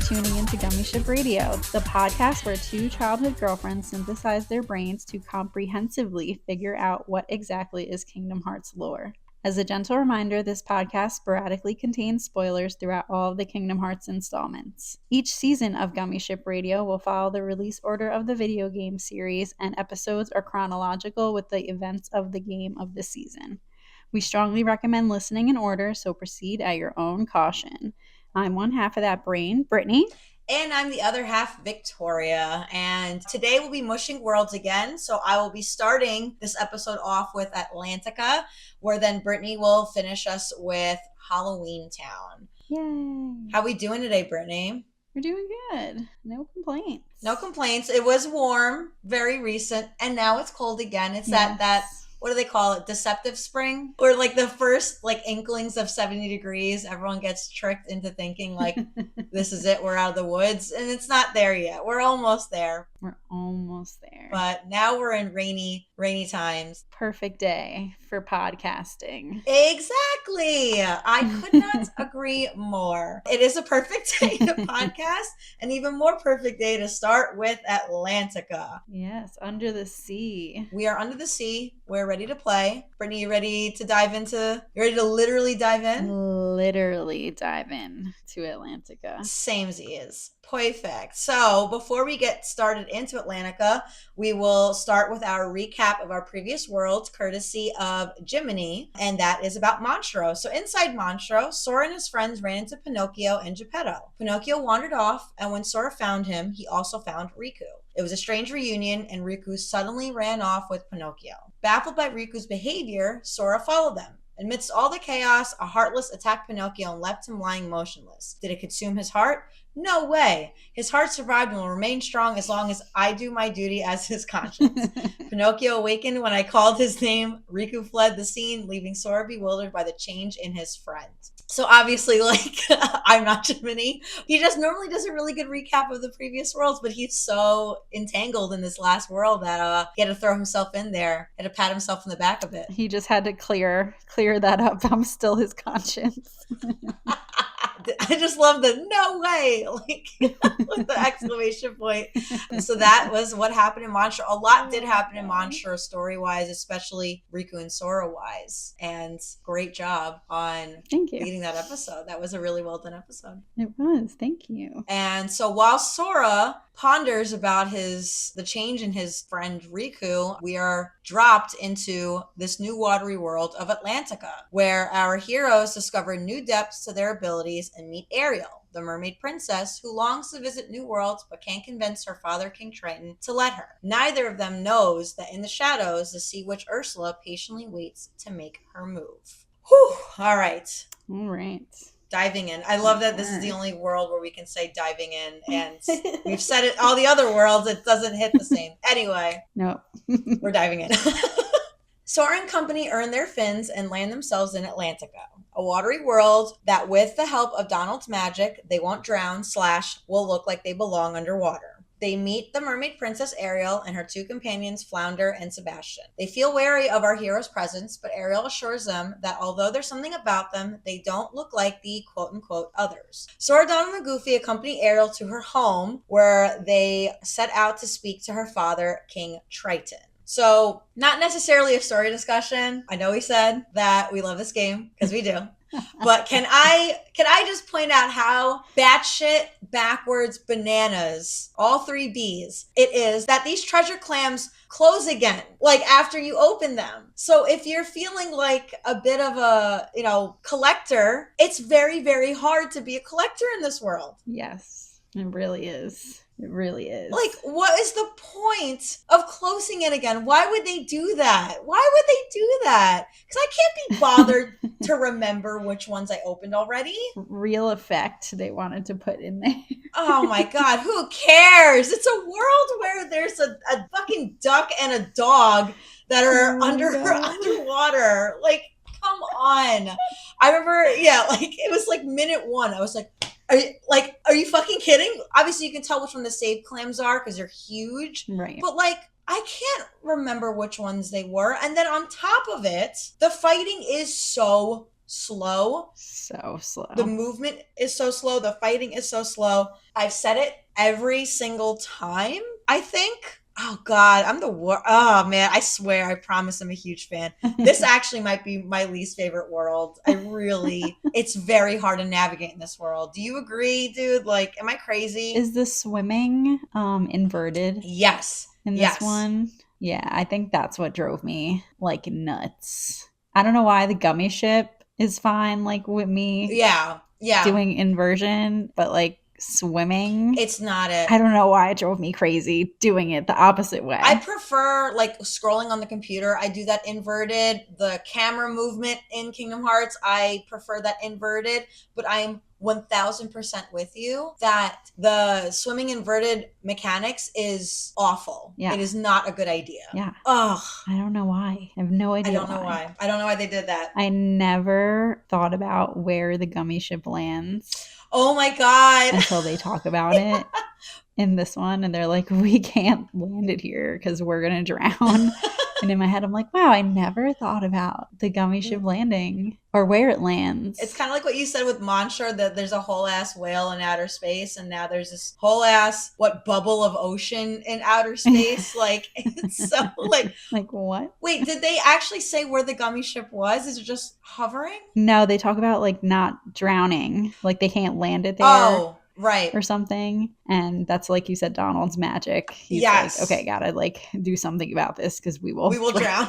tuning into Gummi Ship Radio, the podcast where two childhood girlfriends synthesize their brains to comprehensively figure out what exactly is Kingdom Hearts lore. As a gentle reminder, this podcast sporadically contains spoilers throughout all of the Kingdom Hearts installments. Each season of Gummi Ship Radio will follow the release order of the video game series, and episodes are chronological with the events of the game of the season. We strongly recommend listening in order, so proceed at your own caution. I'm one half of that brain, Brittany. And I'm the other half, Victoria. And today we'll be mushing worlds again. So I will be starting this episode off with Atlantica, where then Brittany will finish us with Halloween Town. Yay. How we doing today, Brittany? We're doing good. No complaints. No complaints. It was warm, very recent, and now it's cold again. It's that what do they call it? Deceptive spring? Or like the first inklings of 70 degrees, everyone gets tricked into thinking this is it, we're out of the woods. And it's not there yet. We're almost there. We're almost there. But now we're in rainy times. Perfect day for podcasting. Exactly. I could not agree more. It is a perfect day to podcast, an even more perfect day to start with Atlantica. Yes, under the sea. We are under the sea. We're ready to play. Brittany, you ready to literally dive in? Literally dive in to Atlantica. Samesies. Perfect. So before we get started into Atlantica, we will start with our recap of our previous worlds, courtesy of Jiminy, and that is about Monstro. So inside Monstro, Sora and his friends ran into Pinocchio and Geppetto. Pinocchio wandered off, and when Sora found him, he also found Riku. It was a strange reunion, and Riku suddenly ran off with Pinocchio. Baffled by Riku's behavior, Sora followed them. Amidst all the chaos, a heartless attacked Pinocchio and left him lying motionless. Did it consume his heart? No way. His heart survived and will remain strong as long as I do my duty as his conscience. Pinocchio awakened when I called his name. Riku fled the scene, leaving Sora bewildered by the change in his friend. So obviously, I'm not Jiminy. He just normally does a really good recap of the previous worlds, but he's so entangled in this last world that he had to throw himself in there. He had to pat himself in the back a bit. He just had to clear that up. I'm still his conscience. I just love the no way, with the exclamation point. So that was what happened in Monstro. A lot did happen in Monstro story-wise, especially Riku and Sora-wise. And great job on leading that episode. That was a really well done episode. It was. Thank you. And so while Sora ponders about the change in his friend Riku, we are dropped into this new watery world of Atlantica, where our heroes discover new depths to their abilities and meet Ariel, the mermaid princess who longs to visit new worlds but can't convince her father, King Triton, to let her. Neither of them knows that in the shadows, the sea witch Ursula patiently waits to make her move. Whew! All right. Diving in. I love that this is the only world where we can say diving in, and we've said it all the other worlds, it doesn't hit the same. Anyway. Nope. We're diving in. Sora and company earn their fins and land themselves in Atlantica, a watery world that with the help of Donald's magic, they won't drown / will look like they belong underwater. They meet the mermaid princess Ariel and her two companions Flounder and Sebastian. They feel wary of our hero's presence, but Ariel assures them that although there's something about them, they don't look like the quote-unquote others. Sora, Donald, and Goofy accompany Ariel to her home, where they set out to speak to her father, King Triton. So, not necessarily a story discussion. I know we said that we love this game, because we do. But can I just point out how batshit backwards bananas, all 3 Bs, it is that these treasure clams close again, after you open them. So if you're feeling like a bit of a, collector, it's very, very hard to be a collector in this world. Yes, it really is. It really is. What is the point of closing it again? Why would they do that? Because I can't be bothered to remember which ones I opened already. Real effect they wanted to put in there. Oh my God, who cares? It's a world where there's a fucking duck and a dog that are underwater. Come on. I remember, it was minute 1. I was like, are you fucking kidding? Obviously, you can tell which one the saved clams are because they're huge. Right. But I can't remember which ones they were. And then on top of it, the fighting is so slow. So slow. The movement is so slow. The fighting is so slow. I've said it every single time, I think. Oh God, I'm the worst. Oh man, I swear, I promise I'm a huge fan. This actually might be my least favorite world. It's very hard to navigate in this world. Do you agree, dude? Like, am I crazy? Is the swimming inverted? Yes. In this one? Yeah, I think that's what drove me like nuts. I don't know why the Gummi Ship is fine, like with me. Yeah. Doing inversion, but like swimming, it's not it. I don't know why it drove me crazy doing it the opposite way. I prefer like scrolling on the computer. I do that inverted. The camera movement in Kingdom Hearts, I prefer that inverted, but I'm 1000% with you that the swimming inverted mechanics is awful. Yeah. It is not a good idea. Yeah. Ugh. I don't know why. I have no idea. I don't know why. I don't know why they did that. I never thought about where the Gummi Ship lands. Oh my God. Until they talk about it in this one, and they're like, we can't land it here because we're going to drown. And in my head, I'm like, wow, I never thought about the Gummi Ship landing or where it lands. It's kind of like what you said with Monster, that there's a whole ass whale in outer space, and now there's this whole ass bubble of ocean in outer space. Like, it's so like what? Wait, did they actually say where the Gummi Ship was? Is it just hovering? No, they talk about like not drowning, like they can't land it there. Oh, right. Or something. And that's, like you said, Donald's magic. He's yes. like, okay, gotta like do something about this because we will drown.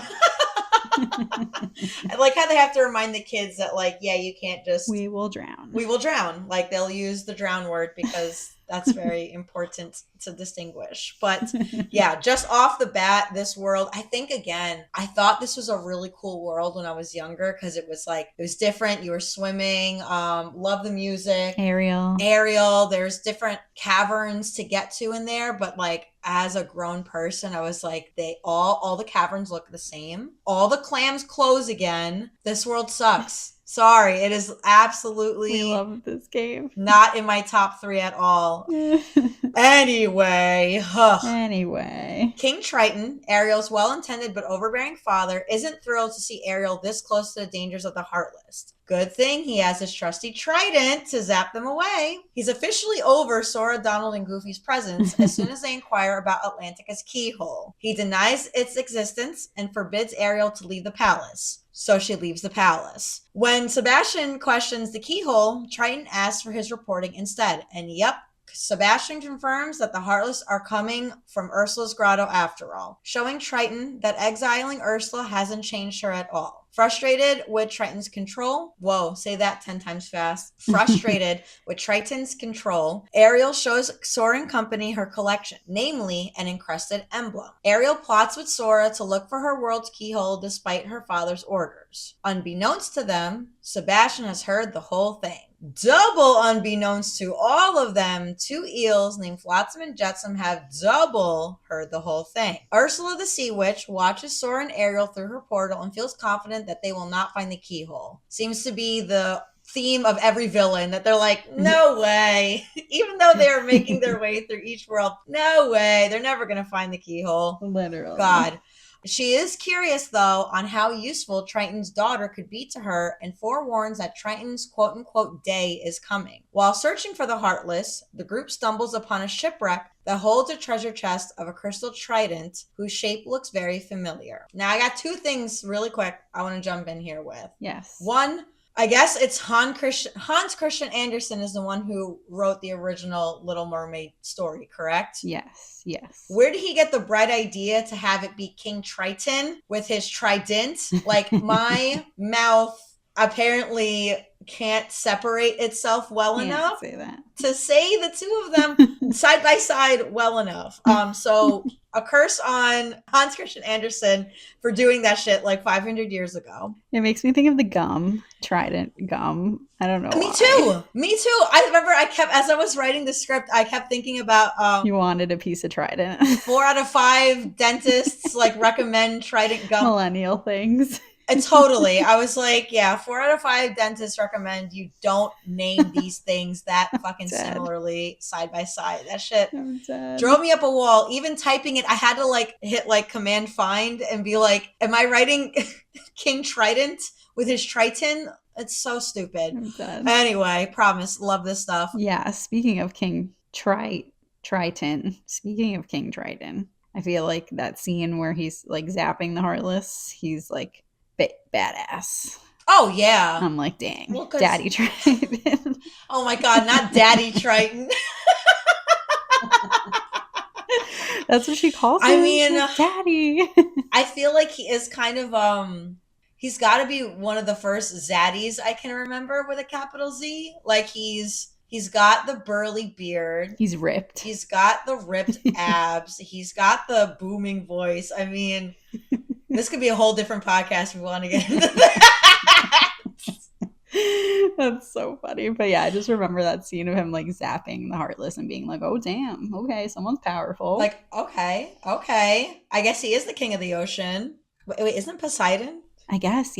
I like how they have to remind the kids that, like, yeah, you can't just... We will drown. We will drown. Like, they'll use the drown word because that's very important to distinguish. But yeah, just off the bat, this world, I think, again, I thought this was a really cool world when I was younger because it was like, it was different. You were swimming. Love the music. Ariel. There's different caverns to get to in there. But like, as a grown person, I was like, all the caverns look the same. All the clams close again. This world sucks. Sorry, it is absolutely... We love this game. Not in my top 3 at all. Anyway. King Triton, Ariel's well-intended but overbearing father, isn't thrilled to see Ariel this close to the dangers of the heartless. Good thing he has his trusty Triton to zap them away. He's officially over Sora, Donald, and Goofy's presence as soon as they inquire about Atlantica's keyhole. He denies its existence and forbids Ariel to leave the palace. So she leaves the palace. When Sebastian questions the keyhole, Triton asks for his reporting instead. And yep, Sebastian confirms that the heartless are coming from Ursula's grotto after all, showing Triton that exiling Ursula hasn't changed her at all. Frustrated with Triton's control, say that 10 times fast. Frustrated with Triton's control, Ariel shows Sora and company her collection, namely an encrusted emblem. Ariel plots with Sora to look for her world's keyhole despite her father's orders. Unbeknownst to them, Sebastian has heard the whole thing. Double unbeknownst to all of them, 2 eels named Flotsam and Jetsam have double heard the whole thing. Ursula the Sea Witch watches Sora and Ariel through her portal and feels confident that they will not find the keyhole. Seems to be the theme of every villain, that they're like, no way. Even though they're making their way through each world, no way. They're never going to find the keyhole. Literally. God. She is curious, though, on how useful Triton's daughter could be to her and forewarns that Triton's quote-unquote day is coming. While searching for the Heartless, the group stumbles upon a shipwreck that holds a treasure chest of a crystal trident whose shape looks very familiar. Now, I got 2 things really quick I want to jump in here with. Yes. One, I guess it's Hans Christian Andersen is the one who wrote the original Little Mermaid story, correct? Yes. Where did he get the bright idea to have it be King Triton with his trident? Like, my mouth apparently can't separate itself well enough to say the 2 of them side by side well enough. So a curse on Hans Christian Andersen for doing that shit like 500 years ago. It makes me think of the Trident gum. I don't know Me too. I remember as I was writing the script, I kept thinking about... you wanted a piece of Trident. 4 out of 5 dentists recommend Trident gum. Millennial things. Totally. I was like, yeah, 4 out of 5 dentists recommend you don't name these things that fucking similarly side by side. That shit drove me up a wall. Even typing it, I had to hit Command Find and be like, am I writing King Trident with his Triton It's so stupid. I'm dead. Anyway, promise, love this stuff. Yeah, speaking of King Triton, speaking of King Triton, I feel like that scene where he's like zapping the Heartless, he's like badass. Oh, yeah. I'm like, dang, Well, 'cause- Daddy Triton. Oh my God, not Daddy Triton. That's what she calls him. I mean, Daddy. I feel like he is kind of he's got to be one of the first zaddies I can remember with a capital Z. Like he's got the burly beard. He's ripped. He's got the ripped abs. He's got the booming voice. I mean, this could be a whole different podcast if we want to get into that. That's so funny. But yeah, I just remember that scene of him like zapping the Heartless and being like, oh damn, okay, someone's powerful. Like, okay. I guess he is the king of the ocean. Wait, isn't Poseidon? I guess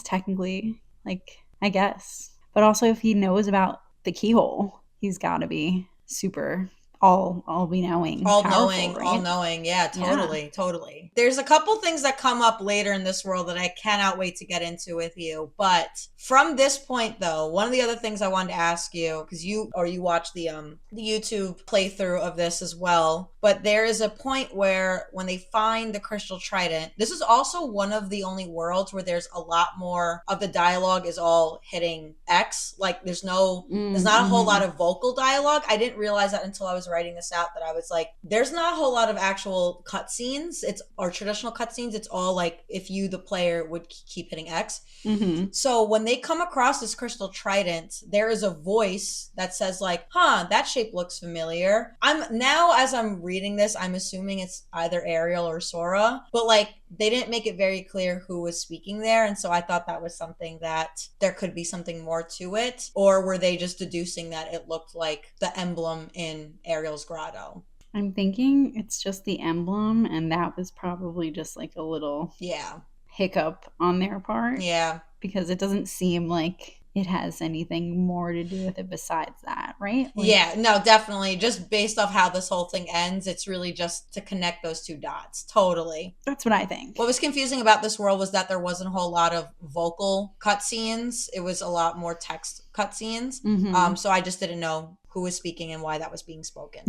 technically. Like, I guess. But also if he knows about the keyhole, he's gotta be super all be knowing. All powerful, knowing. Yeah, totally. There's a couple things that come up later in this world that I cannot wait to get into with you. But from this point though, one of the other things I wanted to ask you, because you watched the YouTube playthrough of this as well, but there is a point where when they find the crystal trident, this is also one of the only worlds where there's a lot more of the dialogue is all hitting X. Like there's not a whole lot of vocal dialogue. I didn't realize that until I was writing this out, that I was like, there's not a whole lot of actual cutscenes. Or traditional cutscenes. It's all like if you, the player, would keep hitting X. Mm-hmm. So when they come across this crystal trident, there is a voice that says like, that shape looks familiar. As I'm reading this, I'm assuming it's either Ariel or Sora, but like they didn't make it very clear who was speaking there. And so I thought that was something that there could be something more to it. Or were they just deducing that it looked like the emblem in Ariel's grotto? I'm thinking it's just the emblem, and that was probably just like a little hiccup on their part. Yeah. Because it doesn't seem like it has anything more to do with it besides that, right? Like, yeah, no, definitely. Just based off how this whole thing ends, it's really just to connect those two dots. Totally. That's what I think. What was confusing about this world was that there wasn't a whole lot of vocal cutscenes. It was a lot more text cutscenes. Mm-hmm. So I just didn't know who was speaking and why that was being spoken.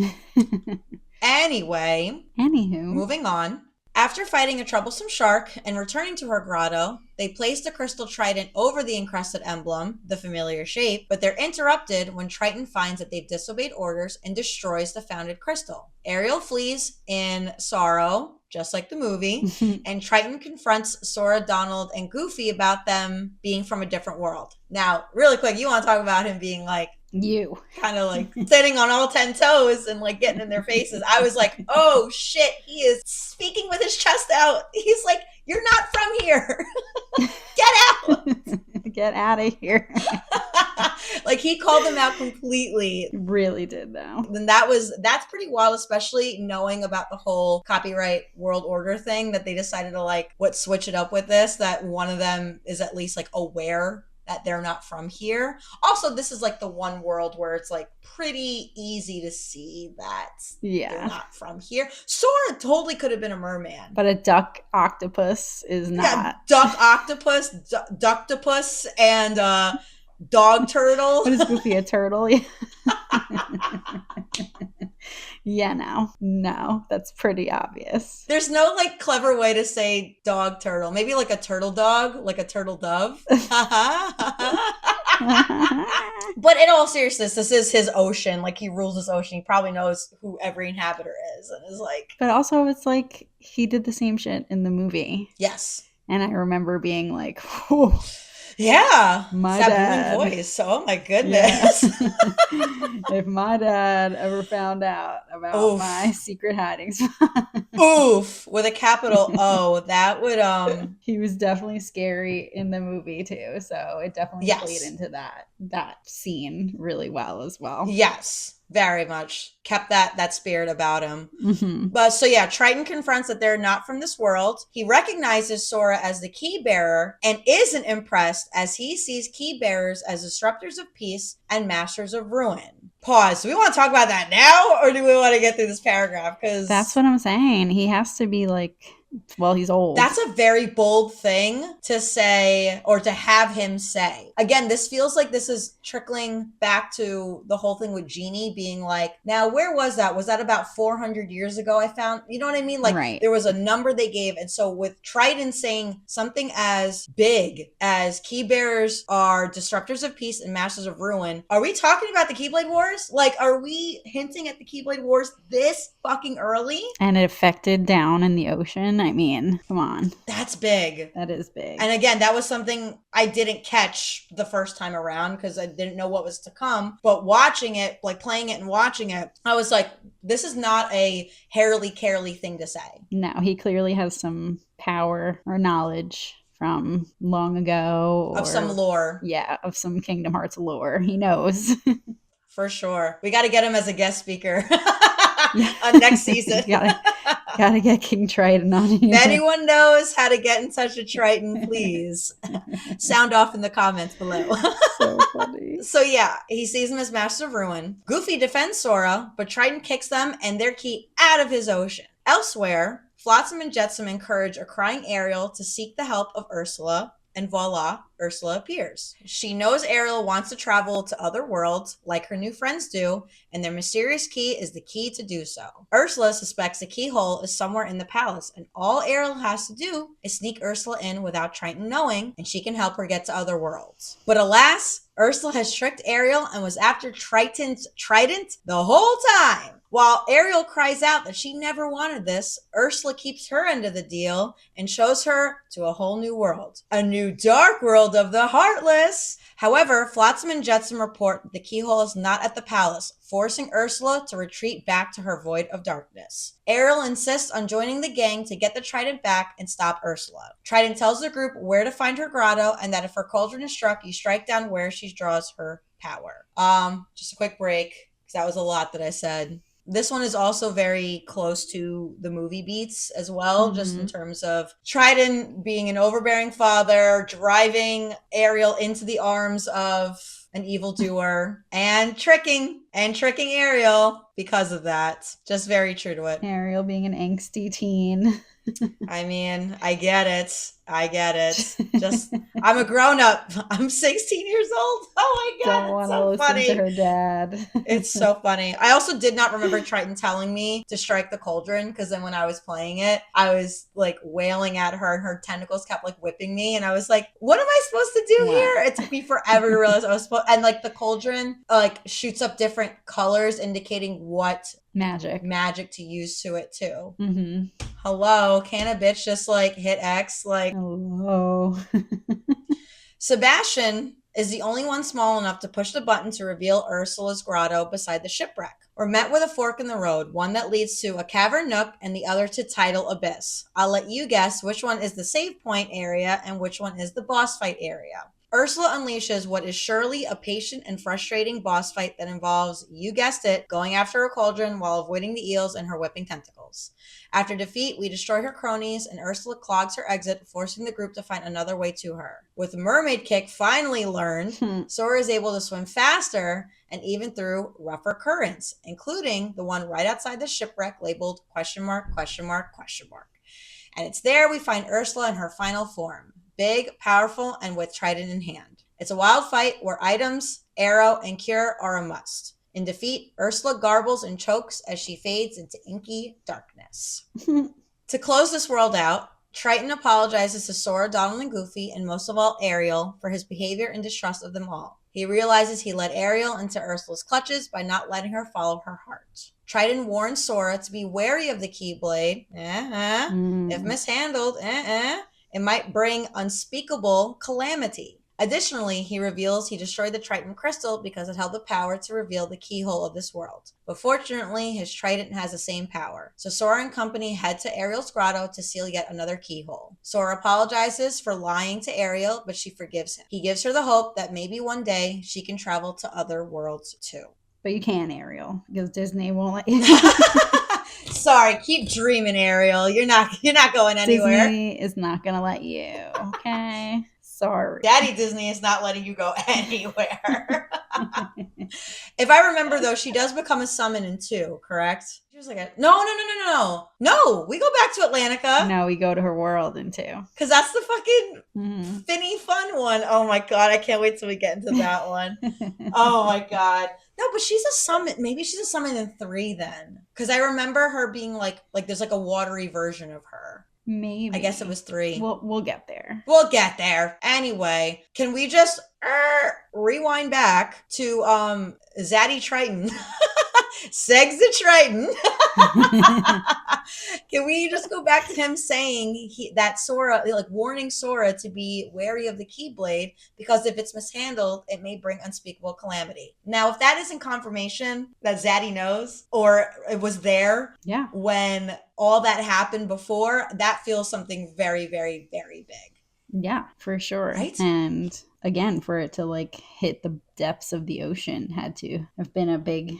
Anywho, moving on. After fighting a troublesome shark and returning to her grotto, they place the crystal trident over the encrusted emblem, the familiar shape, but they're interrupted when Triton finds that they've disobeyed orders and destroys the founded crystal. Ariel flees in sorrow, just like the movie, and Triton confronts Sora, Donald, and Goofy about them being from a different world. Now, really quick, you want to talk about him being like, you kind of like sitting on all 10 toes and like getting in their faces. I was like, oh shit, he is speaking with his chest out. He's like, you're not from here. Get out. Get out of here. Like he called them out completely. Really did though. And that's pretty wild, especially knowing about the whole copyright world order thing, that they decided to like switch it up with this, that one of them is at least like aware that they're not from here. Also, this is like the one world where it's like pretty easy to see that they're not from here. Sora totally could have been a merman. But a duck octopus is not. Yeah, duck octopus, ducktopus, and dog turtle. What is Goofy, a turtle? Yeah, no, that's pretty obvious. There's no like clever way to say dog turtle. Maybe like a turtle dog, like a turtle dove. But in all seriousness, this is his ocean. Like he rules his ocean. He probably knows who every inhabitor is and is like. But also it's like he did the same shit in the movie. Yes. And I remember being like, whew. Yeah, my that dad. Booming voice. Oh my goodness! Yeah. If my dad ever found out about my secret hiding spot, with a capital O, that would He was definitely scary in the movie too, so it definitely played into that scene really well as well. Yes, very much kept that spirit about him. Mm-hmm. But so yeah, Triton confronts that they're not from this world. He recognizes Sora as the key bearer and isn't impressed, as he sees key bearers as disruptors of peace and masters of ruin. Pause. Do we want to talk about that now, or do we want to get through this paragraph? Because that's what I'm saying. He has to be like Well, he's old. That's a very bold thing to say or to have him say. Again, this feels like this is trickling back to the whole thing with Genie being like, now, where was that? Was that about 400 years ago I found? You know what I mean? Like, Right. There was a number they gave. And so with Triton saying something as big as key bearers are disruptors of peace and masters of ruin, are we talking about the Keyblade Wars? Like, are we hinting at the Keyblade Wars this fucking early? And it affected down in the ocean. I mean, come on. That's big. That is big. And again, that was something I didn't catch the first time around because I didn't know what was to come. But watching it, like playing it and watching it, I was like, this is not a Harley Carely thing to say. No, he clearly has some power or knowledge from long ago. Of some lore. Yeah, of some Kingdom Hearts lore. He knows. For sure. We got to get him as a guest speaker on next season. Gotta get King Triton on here. If anyone knows how to get in touch with Triton, please sound off in the comments below. So funny. So yeah, he sees him as Master of Ruin. Goofy defends Sora, but Triton kicks them and their key out of his ocean. Elsewhere, Flotsam and Jetsam encourage a crying Ariel to seek the help of Ursula, and voila, Ursula appears. She knows Ariel wants to travel to other worlds like her new friends do, and their mysterious key is the key to do so. Ursula suspects the keyhole is somewhere in the palace, and all Ariel has to do is sneak Ursula in without Triton knowing, and she can help her get to other worlds. But alas, Ursula has tricked Ariel and was after Triton's trident the whole time. While Ariel cries out that she never wanted this, Ursula keeps her end of the deal and shows her to a whole new world. A new dark world of the heartless. However, Flotsam and Jetsam report that the keyhole is not at the palace, forcing Ursula to retreat back to her void of darkness. Ariel insists on joining the gang to get the trident back and stop Ursula. Triton tells the group where to find her grotto and that if her cauldron is struck, you strike down where she draws her power. Just a quick break, because that was a lot that I said. This one is also very close to the movie beats as well, just in terms of Triton being an overbearing father, driving Ariel into the arms of an evildoer, and tricking Ariel because of that. Just very true to it. Ariel being an angsty teen. I mean, I get it. Just, I'm a grown up. I'm 16 years old. Oh my God. Don't want to so listen funny. to her dad. It's so funny. I also did not remember Triton telling me to strike the cauldron, because then when I was playing it, I was like wailing at her and her tentacles kept like whipping me. And I was like, what am I supposed to do here? It took me forever to realize I was supposed, and like the cauldron like shoots up different colors indicating what magic to use to it too. Hello, can a bitch just like hit X? Like, hello. Sebastian is the only one small enough to push the button to reveal Ursula's grotto beside the shipwreck. We're met with a fork in the road, one that leads to a cavern nook and the other to Tidal Abyss. I'll let you guess which one is the save point area and which one is the boss fight area. Ursula unleashes what is surely a patient and frustrating boss fight that involves, you guessed it, going after a cauldron while avoiding the eels and her whipping tentacles. After defeat, we destroy her cronies, and Ursula clogs her exit, forcing the group to find another way to her. With Mermaid Kick finally learned, Sora is able to swim faster and even through rougher currents, including the one right outside the shipwreck labeled ? And it's there we find Ursula in her final form. Big, powerful, and with trident in hand. It's a wild fight where items, arrow, and cure are a must. In defeat, Ursula garbles and chokes as she fades into inky darkness. To close this world out, Triton apologizes to Sora, Donald, and Goofy, and most of all Ariel, for his behavior and distrust of them all. He realizes he led Ariel into Ursula's clutches by not letting her follow her heart. Triton warns Sora to be wary of the Keyblade. If mishandled, it might bring unspeakable calamity. Additionally, he reveals he destroyed the Triton crystal because it held the power to reveal the keyhole of this world. But fortunately, his trident has the same power. So Sora and company head to Ariel's grotto to seal yet another keyhole. Sora apologizes for lying to Ariel, but she forgives him. He gives her the hope that maybe one day she can travel to other worlds too. But you can, Ariel, because Disney won't let you. Sorry, keep dreaming, Ariel. You're not going anywhere. Disney is not gonna let you. Okay. Sorry. Daddy Disney is not letting you go anywhere. If I remember, though, she does become a summon in 2, correct? She was like, no. We go back to Atlantica. No, we go to her world in 2. Because that's the fucking finny fun one. Oh my God, I can't wait till we get into that one. Oh my God. No, but she's a summon. Maybe she's a summon in 3 then. Because I remember her being like there's like a watery version of her. Maybe. I guess it was 3. We'll get there. We'll get there. Anyway, can we just rewind back to Zaddy Triton? Segs the Triton. Can we just go back to him saying that Sora, like warning Sora to be wary of the Keyblade because if it's mishandled, it may bring unspeakable calamity. Now, if that isn't confirmation that Zaddy knows or it was there when all that happened before, that feels something very, very, very big. Yeah, for sure. Right? And again, for it to like hit the depths of the ocean had to have been a big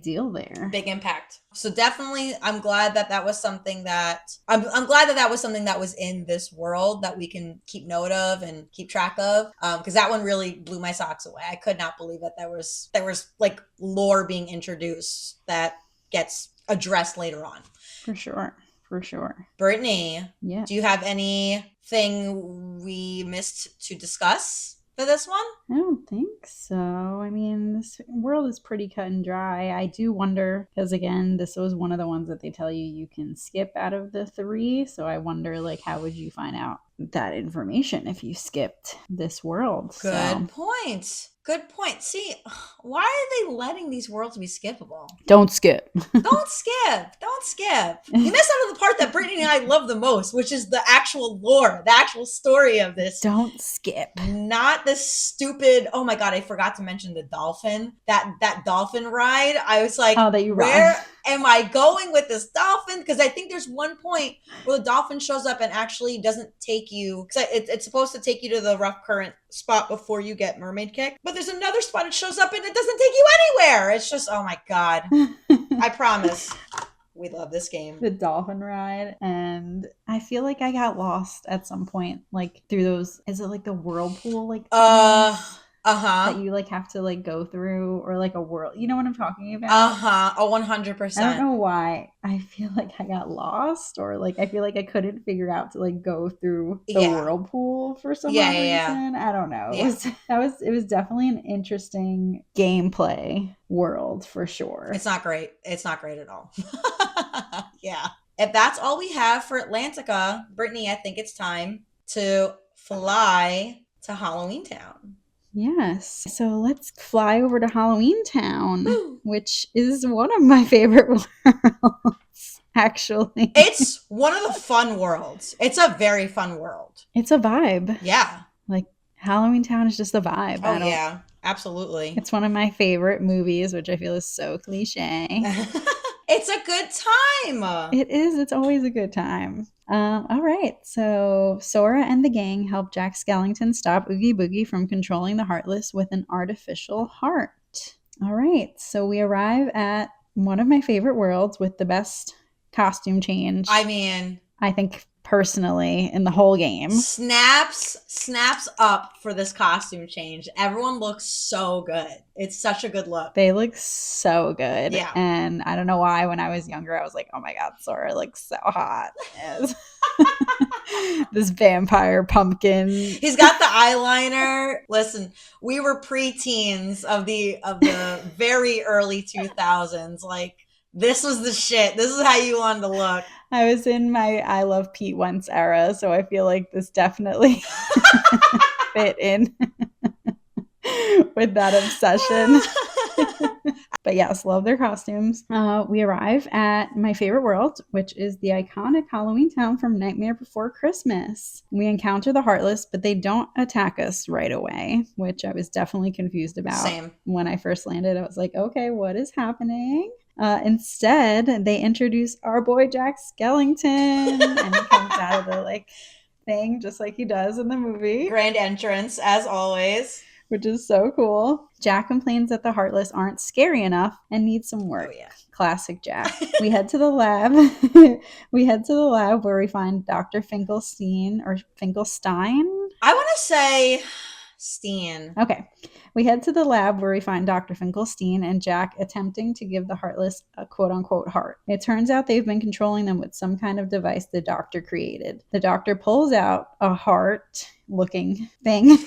deal there. Big impact. So definitely, I'm glad that was something that I'm glad that was something that was in this world that we can keep note of and keep track of. Because that one really blew my socks away. I could not believe that there was like lore being introduced that gets addressed later on. For sure. Brittany, yeah. Do you have anything we missed to discuss for this one? I don't think so. I mean, this world is pretty cut and dry. I do wonder, because again, this was one of the ones that they tell you can skip out of the 3. So I wonder, like, how would you find out that information if you skipped this world? Good point. See, why are they letting these worlds be skippable? Don't skip. Don't skip. You missed out on the part that Brittany and I love the most, which is the actual lore, the actual story of this. Don't skip. Not this stupid, oh my God, I forgot to mention the dolphin. That dolphin ride. I was like, where am I going with this dolphin? Because I think there's one point where the dolphin shows up and actually doesn't take you, because it's supposed to take you to the rough current spot before you get mermaid kick. But there's another spot it shows up and it doesn't take you anywhere. It's just, oh my God. I promise. We love this game. The dolphin ride. And I feel like I got lost at some point, like through those, is it like the whirlpool? Like, that you like have to like go through, or like a whirl, you know what I'm talking about? 100%. I don't know why I feel like I got lost, or like I feel like I couldn't figure out to like go through the whirlpool for some reason. I don't know. It was definitely an interesting gameplay world for sure. It's not great at all. Yeah. If that's all we have for Atlantica, Brittany, I think it's time to fly to Halloween Town. Yes. So let's fly over to Halloween Town, which is one of my favorite worlds, actually. It's one of the fun worlds. It's a very fun world. It's a vibe. Yeah. Like Halloween Town is just a vibe. Oh, yeah. Absolutely. It's one of my favorite movies, which I feel is so cliche. It's a good time. It is. It's always a good time. All right. So Sora and the gang help Jack Skellington stop Oogie Boogie from controlling the Heartless with an artificial heart. All right. So we arrive at one of my favorite worlds with the best costume change. I mean, I think personally in the whole game. Snaps up for this costume change. Everyone looks so good. It's such a good look. They look so good. Yeah. And I don't know why when I was younger I was like, oh my God, Sora looks so hot. This vampire pumpkin. He's got the eyeliner. Listen, we were preteens of the very early 2000s. Like, this was the shit. This is how you wanted to look. I was in my I Love Pete Wentz era, so I feel like this definitely fit in with that obsession. But yes, love their costumes. We arrive at my favorite world, which is the iconic Halloween Town from Nightmare Before Christmas. We encounter the Heartless, but they don't attack us right away, which I was definitely confused about. Same. When I first landed. I was like, okay, what is happening? Instead, they introduce our boy Jack Skellington, and he comes out of the thing just like he does in the movie. Grand entrance, as always. Which is so cool. Jack complains that the Heartless aren't scary enough and need some work. Oh, yeah. Classic Jack. We head to the lab. where we find Dr. Finkelstein or Finkelstein. I want to say Steen. Okay. We head to the lab where we find Dr. Finkelstein and Jack attempting to give the Heartless a quote-unquote heart. It turns out they've been controlling them with some kind of device the doctor created. The doctor pulls out a heart-looking thing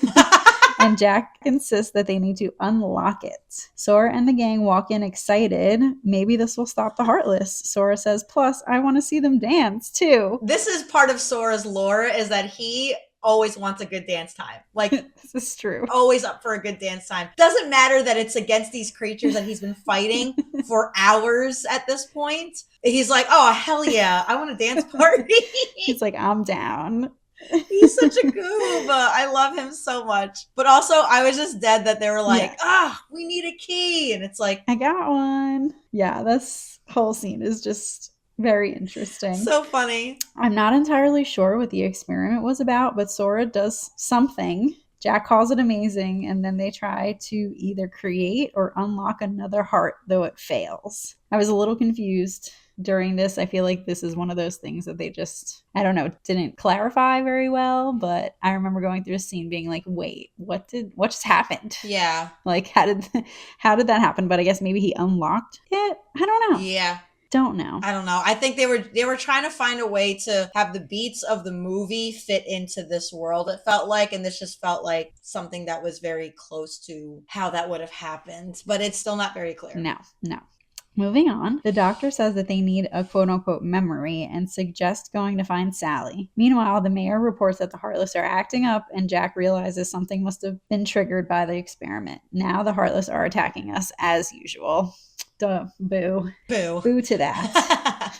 and Jack insists that they need to unlock it. Sora and the gang walk in excited. Maybe this will stop the Heartless. Sora says, plus, I want to see them dance, too. This is part of Sora's lore, is that he always wants a good dance time. Like, this is true. Always up for a good dance time. Doesn't matter that it's against these creatures that he's been fighting for hours at this point. He's like, oh, hell yeah, I want a dance party. He's like, I'm down. He's such a goob. I love him so much. But also, I was just dead that they were like, we need a key. And it's like, I got one. Yeah, this whole scene is just very interesting. So funny. I'm not entirely sure what the experiment was about, but Sora does something. Jack calls it amazing, and then they try to either create or unlock another heart, though it fails. I was a little confused during this. I feel like this is one of those things that they just, I don't know, didn't clarify very well, but I remember going through a scene being like, wait, what just happened? Yeah. Like, how did that happen? But I guess maybe he unlocked it? I don't know. Yeah. Don't know. I don't know. I think they were trying to find a way to have the beats of the movie fit into this world, it felt like, and this just felt like something that was very close to how that would have happened, but it's still not very clear. No. Moving on, the doctor says that they need a quote-unquote memory and suggests going to find Sally. Meanwhile, the mayor reports that the Heartless are acting up, and Jack realizes something must have been triggered by the experiment. Now the Heartless are attacking us as usual. Duh, boo. Boo to that.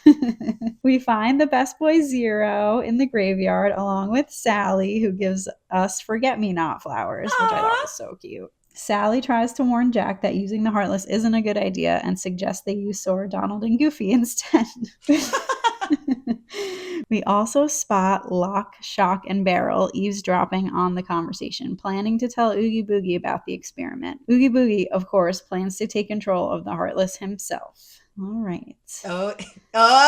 We find the best boy Zero in the graveyard along with Sally, who gives us forget-me-not flowers, which I thought was so cute. Sally tries to warn Jack that using the Heartless isn't a good idea and suggests they use Sora, Donald, and Goofy instead. We also spot Lock, Shock, and Barrel eavesdropping on the conversation, planning to tell Oogie Boogie about the experiment. Oogie Boogie, of course, plans to take control of the Heartless himself. All right. Oh,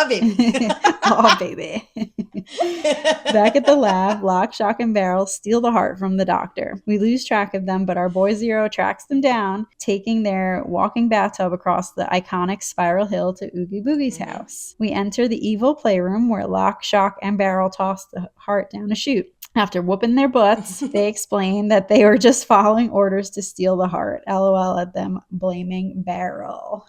baby. Oh, baby. Back at the lab, Lock, Shock, and Barrel steal the heart from the doctor. We lose track of them, but our boy Zero tracks them down, taking their walking bathtub across the iconic spiral hill to Oogie Boogie's house. We enter the evil playroom where Lock, Shock, and Barrel toss the heart down a chute. After whooping their butts, they explain that they were just following orders to steal the heart. LOL at them, blaming Barrel.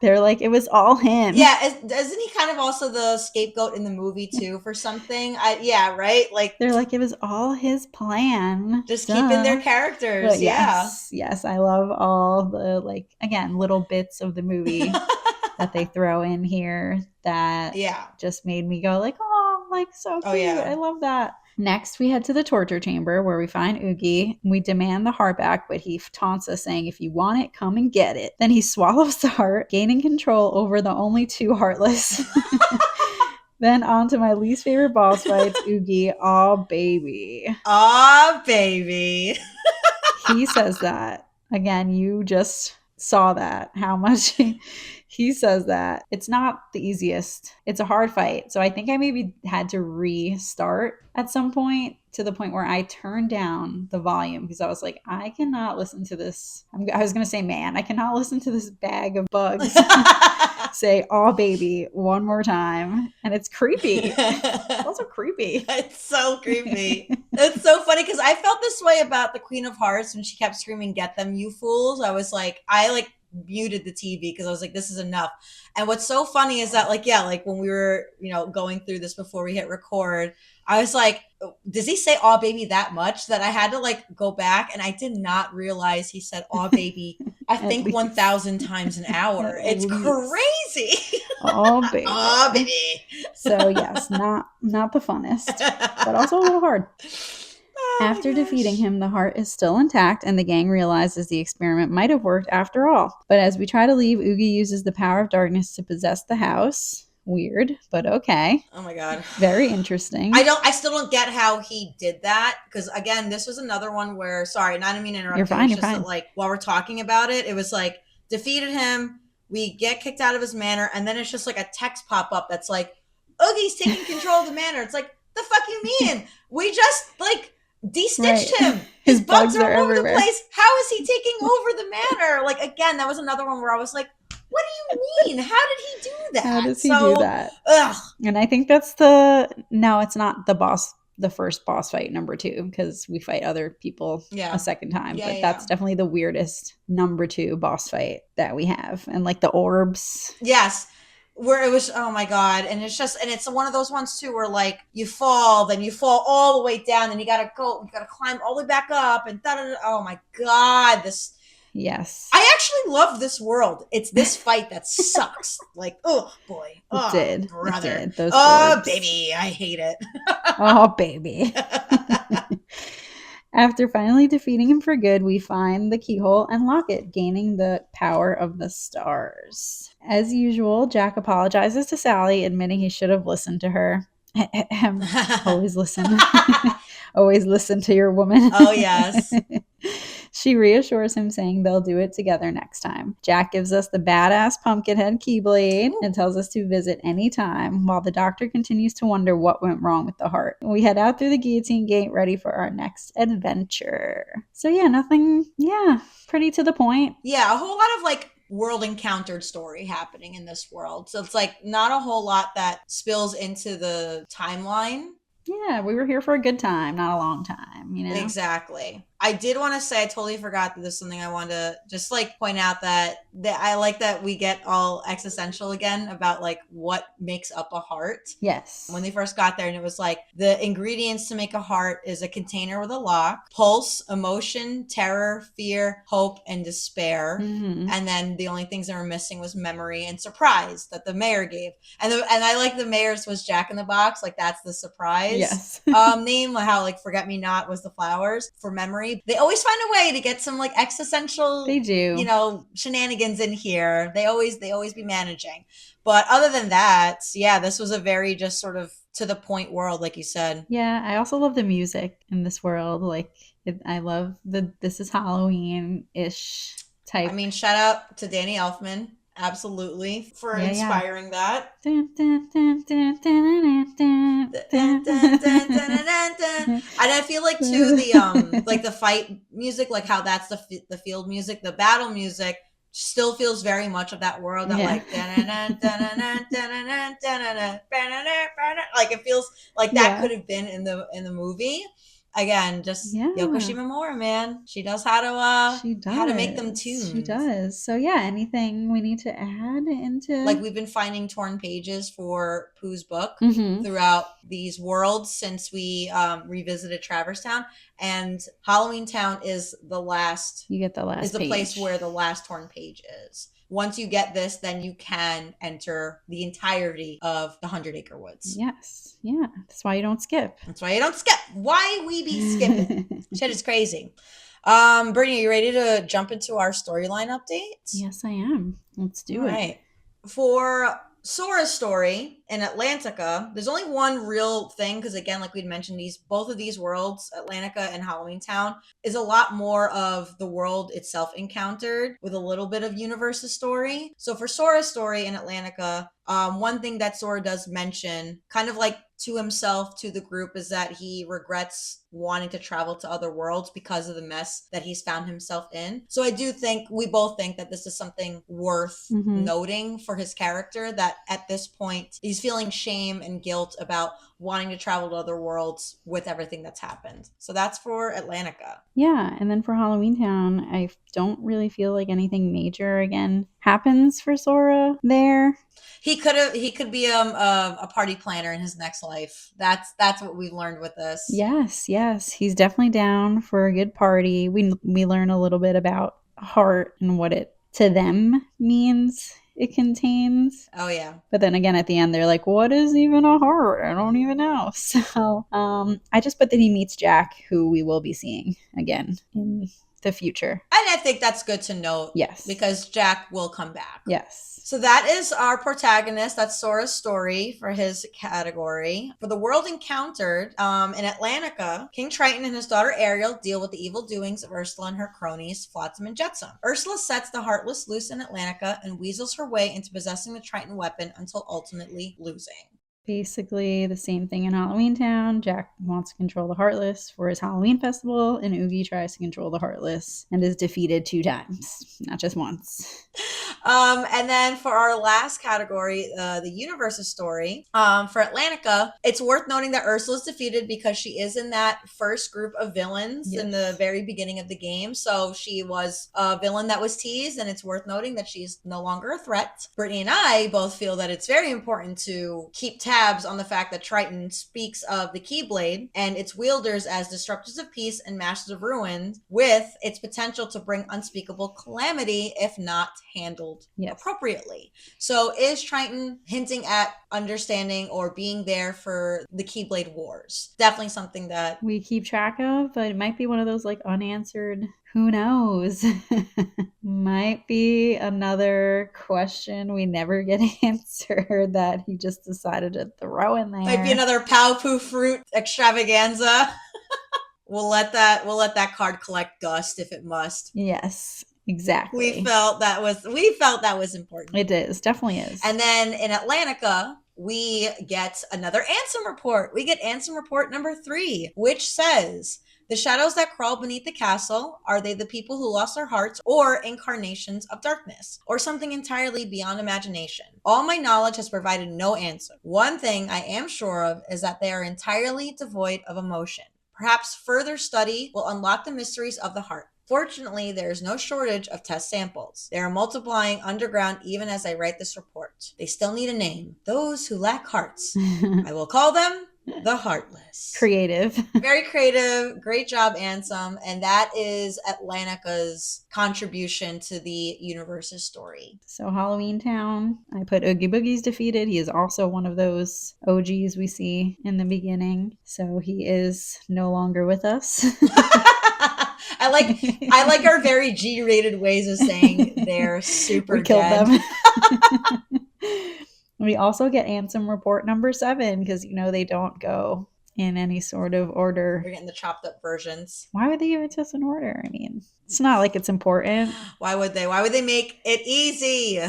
They're like, it was all him. Yeah, isn't he kind of also the scapegoat in the movie too for something? Yeah, right? Like, they're like, it was all his plan. Just keeping their characters. But yes, I love all the, like, again, little bits of the movie that they throw in here that just made me go like, oh, like, so cute. I love that. Next, we head to the torture chamber where we find Oogie. We demand the heart back, but he taunts us saying, if you want it, come and get it. Then he swallows the heart, gaining control over the only two Heartless. Then on to my least favorite boss fights, Oogie. Aw, baby. Aw, baby. He says that. Again, you just saw that, how much he says that. It's not the easiest. It's a hard fight. So I think I maybe had to restart at some point, to the point where I turned down the volume because I was like, I cannot listen to this. I was going to say, man, I cannot listen to this bag of bugs say, "Oh, baby," one more time. And it's creepy. It's also creepy. It's so creepy. It's so funny because I felt this way about the Queen of Hearts when she kept screaming, "Get them, you fools." I was like, I muted the TV because I was like, this is enough. And what's so funny is that, like, when we were, going through this before we hit record, I was like, does he say "aw, baby" that much? That I had to go back, and I did not realize he said "aw, baby" I think 1,000 times an hour. It's crazy. Oh, baby. Oh, baby. So yes, not the funnest, but also a little hard. After defeating him, the heart is still intact, and the gang realizes the experiment might have worked after all. But as we try to leave, Oogie uses the power of darkness to possess the house. Weird, but okay. Oh my god. Very interesting. I still don't get how he did that, because again, this was another one where, sorry, not to mean to interrupt. You're fine. That, while we're talking about it, it was like, defeated him, we get kicked out of his manor, and then it's just like a text pop up that's like, Oogie's taking control of the manor. It's like, the fuck you mean? We just de-stitched him. His bugs are all over the place. How is he taking over the manor? Like, again, that was another one where I was like, what do you mean? How did he do that? How does he do that? Ugh. And I think that's no, it's not the first boss fight, number 2, because we fight other people a second time. But that's definitely the weirdest number 2 boss fight that we have. And like the orbs. Yes. Where it was, oh my God. And it's one of those ones too, where like you fall, then you fall all the way down, and you gotta climb all the way back up, and oh my God, yes. I actually love this world. It's this fight that sucks. Like, oh boy. Oh, it brother. It did. Those orbs. Baby, I hate it. Oh, baby. After finally defeating him for good, we find the keyhole and lock it, gaining the power of the stars. As usual, Jack apologizes to Sally, admitting he should have listened to her. Always listen. Always listen to your woman. Oh, yes. She reassures him, saying they'll do it together next time. Jack gives us the badass pumpkinhead keyblade and tells us to visit anytime, while the doctor continues to wonder what went wrong with the heart. We head out through the guillotine gate, ready for our next adventure. So pretty to the point. Yeah, a whole lot of like world encountered story happening in this world. So it's like not a whole lot that spills into the timeline. Yeah, we were here for a good time, not a long time, you know? Exactly. I did want to say, I totally forgot that there's something I wanted to just like point out that I like that we get all existential again about like what makes up a heart. Yes. When they first got there, and it was like the ingredients to make a heart is a container with a lock, pulse, emotion, terror, fear, hope, and despair. Mm-hmm. And then the only things that were missing was memory and surprise that the mayor gave. And I like the mayor's was Jack in the Box. Like that's the surprise. Yes. Name, how like Forget Me Not was the flowers for memory. They always find a way to get some like existential, they do, shenanigans in here. They always be managing. But other than that, yeah, this was a very just sort of to the point world, like you said. Yeah, I also love the music in this world. Like I love this is Halloween-ish type. I mean, shout out to Danny Elfman. Absolutely, for inspiring that. And I feel like too the like the fight music, like how that's the field music, the battle music still feels very much of that world. That like like it feels like that could have been in the movie. Again, just Yoko Shimomura, man. She knows how to make them tunes. She does. So anything we need to add into, like we've been finding torn pages for Pooh's book throughout these worlds since we revisited Traverse Town, and Halloween Town is the last. You get the last. Is the place where the last torn page is. Once you get this, then you can enter the entirety of the 100 Acre Woods. Yes. Yeah. That's why you don't skip. Why we be skipping? Shit is crazy. Brittany, are you ready to jump into our storyline update? Yes, I am. Let's do it. Right. For Sora's story in Atlantica, there's only one real thing, because again, like we'd mentioned, both of these worlds, Atlantica and Halloween Town, is a lot more of the world itself encountered with a little bit of universe's story. So for Sora's story in Atlantica, one thing that Sora does mention, kind of like to himself, to the group, is that he regrets wanting to travel to other worlds because of the mess that he's found himself in. So I do think, we both think that this is something worth noting for his character, that at this point, he's feeling shame and guilt about wanting to travel to other worlds with everything that's happened. So that's for Atlantica. Yeah, and then for Halloween Town, I don't really feel like anything major again happens for Sora there. He could be a party planner in his next life. That's what we've learned with this. Yes, he's definitely down for a good party. We learn a little bit about heart and what it to them means it contains. Oh yeah. But then again, at the end, they're like, "What is even a heart? I don't even know." So, I just put that he meets Jack, who we will be seeing again in the future. And I think that's good to note. Yes. Because Jack will come back. Yes. So that is our protagonist. That's Sora's story for his category. For the world encountered, in Atlantica, King Triton and his daughter Ariel deal with the evil doings of Ursula and her cronies, Flotsam and Jetsam. Ursula sets the Heartless loose in Atlantica and weasels her way into possessing the Triton weapon until ultimately losing. Basically the same thing in Halloween Town. Jack wants to control the Heartless for his Halloween festival, and Oogie tries to control the Heartless and is defeated 2 times, not just once. And then for our last category, the universe's story, for Atlantica, it's worth noting that Ursula is defeated because she is in that first group of villains in the very beginning of the game. So she was a villain that was teased, and it's worth noting that she's no longer a threat. Brittany and I both feel that it's very important to keep tabs on the fact that Triton speaks of the Keyblade and its wielders as disruptors of peace and masters of ruin, with its potential to bring unspeakable calamity if not handled appropriately. So is Triton hinting at understanding or being there for the Keyblade Wars? Definitely something that we keep track of, but it might be one of those like unanswered, who knows? Might be another question we never get answered that he just decided to throw in there. Might be another Pow-Poo fruit extravaganza. We'll let that card collect dust if it must. Yes. Exactly. We felt that was important. It is, definitely is. And then in Atlantica, we get another Ansem report. We get Ansem report number 3, which says, the shadows that crawl beneath the castle, are they the people who lost their hearts or incarnations of darkness or something entirely beyond imagination? All my knowledge has provided no answer. One thing I am sure of is that they are entirely devoid of emotion. Perhaps further study will unlock the mysteries of the heart. Fortunately, there is no shortage of test samples. They are multiplying underground even as I write this report. They still need a name. Those who lack hearts. I will call them the Heartless. Creative. Very creative. Great job, Ansem. And that is Atlantica's contribution to the universe's story. So Halloween Town, I put Oogie Boogie's defeated. He is also one of those OGs we see in the beginning. So he is no longer with us. I like our very G-rated ways of saying they're super dead. We killed them. We also get Ansem report number 7 because they don't go in any sort of order. We're getting the chopped up versions. Why would they give it to us in order? I mean, it's not like it's important. Why would they? Why would they make it easy?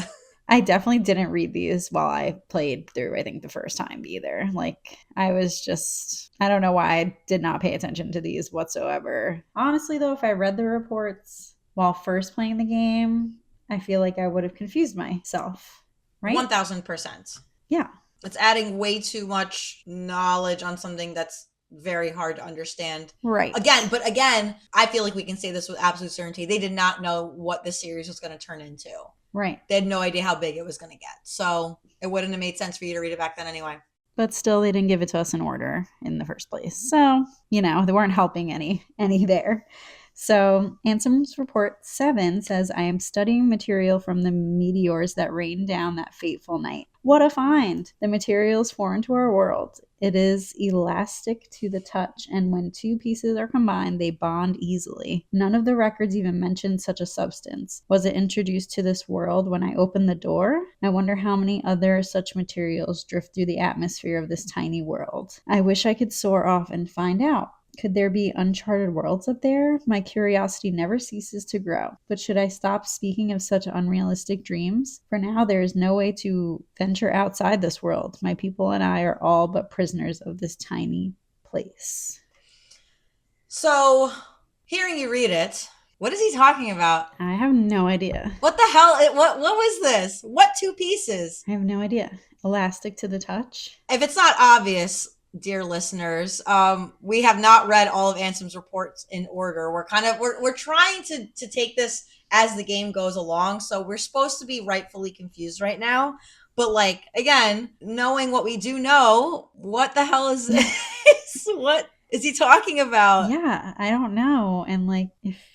I definitely didn't read these while I played through, I think, the first time either. Like, I don't know why I did not pay attention to these whatsoever. Honestly, though, if I read the reports while first playing the game, I feel like I would have confused myself, right? 1000%. Yeah. It's adding way too much knowledge on something that's very hard to understand. Right. Again, I feel like we can say this with absolute certainty. They did not know what this series was going to turn into. Right. They had no idea how big it was going to get. So it wouldn't have made sense for you to read it back then anyway. But still, they didn't give it to us in order in the first place. So, they weren't helping any there. So Ansem's report 7 says, I am studying material from the meteors that rained down that fateful night. What a find! The materials foreign to our world. It is elastic to the touch, and when 2 pieces are combined, they bond easily. None of the records even mention such a substance. Was it introduced to this world when I opened the door? I wonder how many other such materials drift through the atmosphere of this tiny world. I wish I could soar off and find out. Could there be uncharted worlds up there? My curiosity never ceases to grow. But should I stop speaking of such unrealistic dreams? For now, there is no way to venture outside this world. My people and I are all but prisoners of this tiny place. So, hearing you read it, what is he talking about? I have no idea. What the hell? What was this? What 2 pieces? I have no idea. Elastic to the touch? If it's not obvious, dear listeners, we have not read all of Ansem's reports in order. We're trying to take this as the game goes along, so we're supposed to be rightfully confused right now. But again, knowing what we do know, what the hell is this? What is he talking about? Yeah, I don't know. And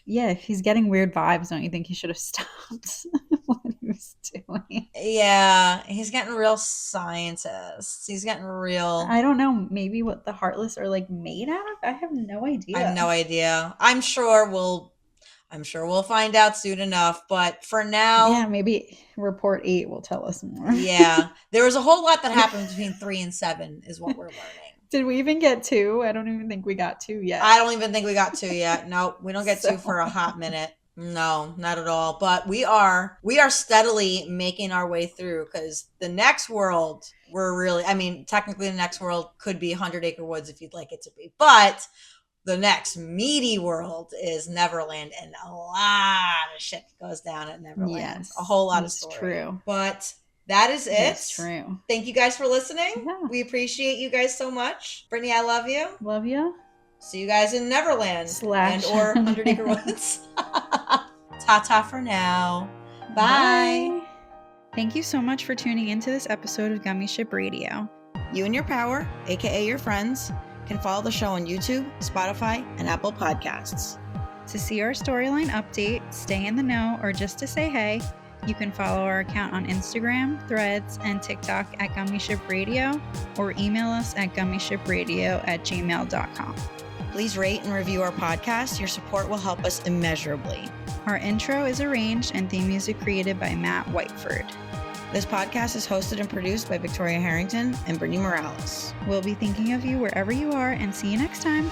if he's getting weird vibes, don't you think he should have stopped what he was doing? Yeah, he's getting real scientist. He's getting real. I don't know. Maybe what the Heartless are made out of? I have no idea. I have no idea. I'm sure we'll find out soon enough. But for now, yeah, maybe report 8 will tell us more. Yeah, there was a whole lot that happened between 3 and 7, is what we're learning. Did we even get 2? I don't even think we got 2 yet. I don't even think we got 2 yet. Nope, we don't get 2 for a hot minute. No, not at all. But we are steadily making our way through, because the next world, technically the next world could be 100 Acre Woods if you'd like it to be. But the next meaty world is Neverland, and a lot of shit goes down at Neverland. Yes, a whole lot of it's story. true. But that is it. It's true. Thank you guys for listening. Yeah. We appreciate you guys so much. Brittany, I love you. Love you. See you guys in Neverland Slash and or 100 Acre Woods. Ta-ta for now. Bye. Thank you so much for tuning into this episode of Gummi Ship Radio. You and your power, aka your friends, can follow the show on YouTube, Spotify, and Apple Podcasts. To see our storyline update, stay in the know, or just to say hey, you can follow our account on Instagram, Threads, and TikTok at Gummi Ship Radio, or email us at gummishipradio@gmail.com. Please rate and review our podcast. Your support will help us immeasurably. Our intro is arranged and theme music created by Matt Whiteford. This podcast is hosted and produced by Victoria Harrington and Brittany Morales. We'll be thinking of you wherever you are, and see you next time.